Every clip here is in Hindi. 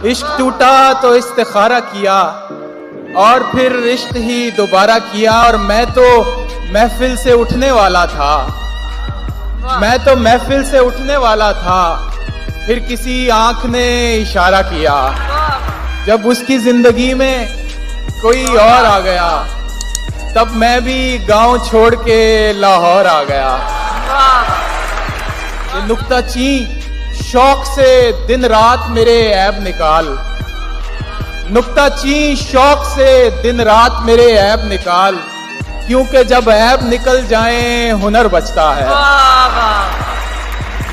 इश्क टूटा तो इस्तिखारा किया और फिर इश्क ही दोबारा किया। और मैं तो महफिल से उठने वाला था, मैं तो महफिल से उठने वाला था, फिर किसी आंख ने इशारा किया। जब उसकी जिंदगी में कोई और आ गया, तब मैं भी गांव छोड़ के लाहौर आ गया। ये नुक्ता ची शौक से दिन रात मेरे ऐब निकाल, नुक्ता ची शौक से दिन रात मेरे ऐब निकाल, क्योंकि जब ऐब निकल जाए हुनर बचता है।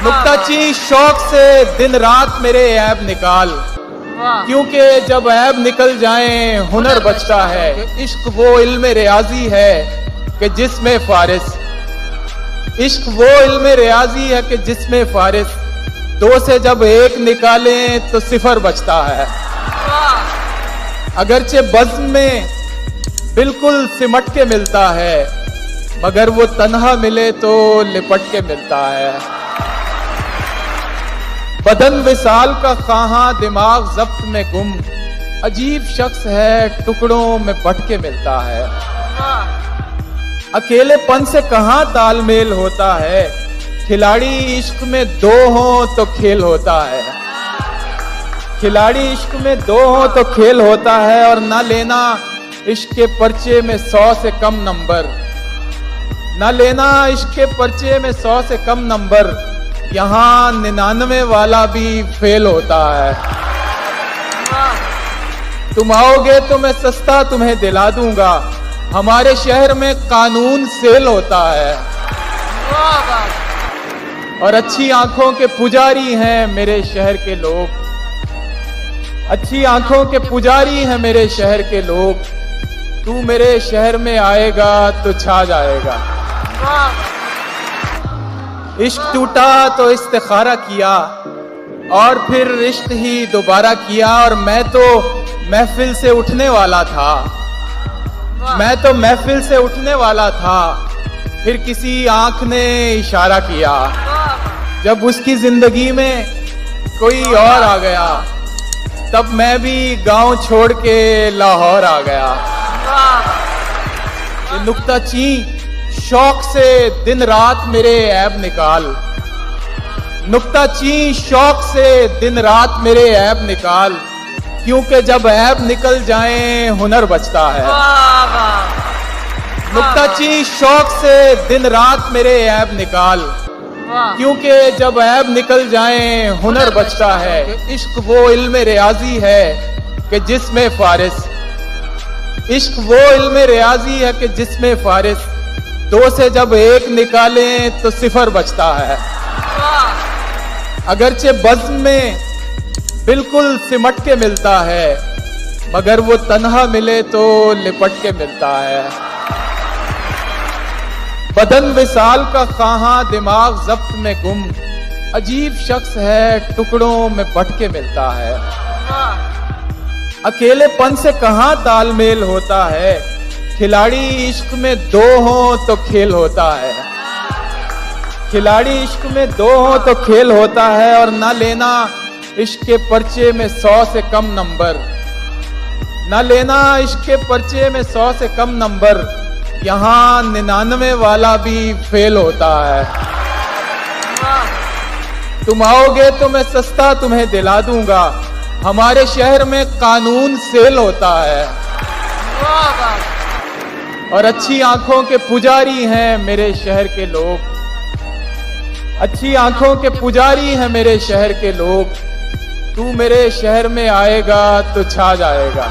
नुक्ता ची शौक से दिन रात मेरे ऐब निकाल, क्योंकि जब ऐब निकल जाए हुनर बचता है। इश्क वो इल्म रियाजी है कि जिसमें फारिस, इश्क वो इल्म रियाजी है कि जिसमें फारिस, दो से जब एक निकालें तो सिफर बचता है। अगरचे बज़्म में बिल्कुल सिमट के मिलता है, मगर वो तन्हा मिले तो लिपट के मिलता है। बदन विसाल का ख़्वाहां दिमाग ज़ब्त में गुम, अजीब शख्स है टुकड़ों में बट के मिलता है। अकेलेपन से कहाँ तालमेल होता है, खिलाड़ी इश्क में दो हों तो खेल होता है। खिलाड़ी इश्क में दो हों तो खेल होता है, और ना लेना इश्क के पर्चे में 100 से कम नंबर, ना लेना इश्क के पर्चे में 100 से कम नंबर, यहाँ 99 वाला भी फेल होता है। तुम आओगे तो मैं सस्ता तुम्हें दिला दूंगा, हमारे शहर में कानून सेल होता है। और अच्छी आंखों के पुजारी हैं मेरे शहर के लोग, अच्छी आंखों के पुजारी हैं मेरे शहर के लोग, तू मेरे शहर में आएगा तो छा जाएगा। इश्क टूटा तो इस्तिखारा किया और फिर इश्क ही दोबारा किया। और मैं तो महफिल से उठने वाला था, मैं तो महफिल से उठने वाला था, फिर किसी आंख ने इशारा किया। जब उसकी जिंदगी में कोई और आ गया, तब मैं भी गांव छोड़ के लाहौर आ गया। ये नुक्ता ची शौक से दिन रात मेरे ऐब निकाल, नुक्ता ची शौक से दिन रात मेरे ऐब निकाल, क्योंकि जब ऐब निकल जाए हुनर बचता है। नुक्ता ची शौक से दिन रात मेरे ऐब निकाल, क्योंकि जब ऐब निकल जाए हुनर बचता है। इश्क वो इल्म रियाजी है कि जिसमें फारिस, इश्क वो इल्म रियाजी है कि जिसमें फारिस, दो से जब एक निकालें तो सिफर बचता है। अगरचे बज़्म में बिल्कुल सिमट के मिलता है, मगर वो तन्हा मिले तो लिपट के मिलता है। बदन विसाल का ख़्वाहां दिमाग ज़ब्त में गुम, अजीब शख्स है टुकड़ों में बट के मिलता है। अकेलेपन से कहाँ तालमेल होता है, खिलाड़ी इश्क में दो हों तो खेल होता है। खिलाड़ी इश्क में दो हों तो खेल होता है, और ना लेना इश्क के पर्चे में 100 से कम नंबर, ना लेना इश्क के पर्चे में 100 से कम नंबर, यहाँ 99 वाला भी फेल होता है। तुम आओगे तो मैं सस्ता तुम्हें दिला दूंगा, हमारे शहर में कानून सेल होता है। और अच्छी आंखों के पुजारी हैं मेरे शहर के लोग, अच्छी आंखों के पुजारी हैं मेरे शहर के लोग, तू मेरे शहर में आएगा तो छा जाएगा।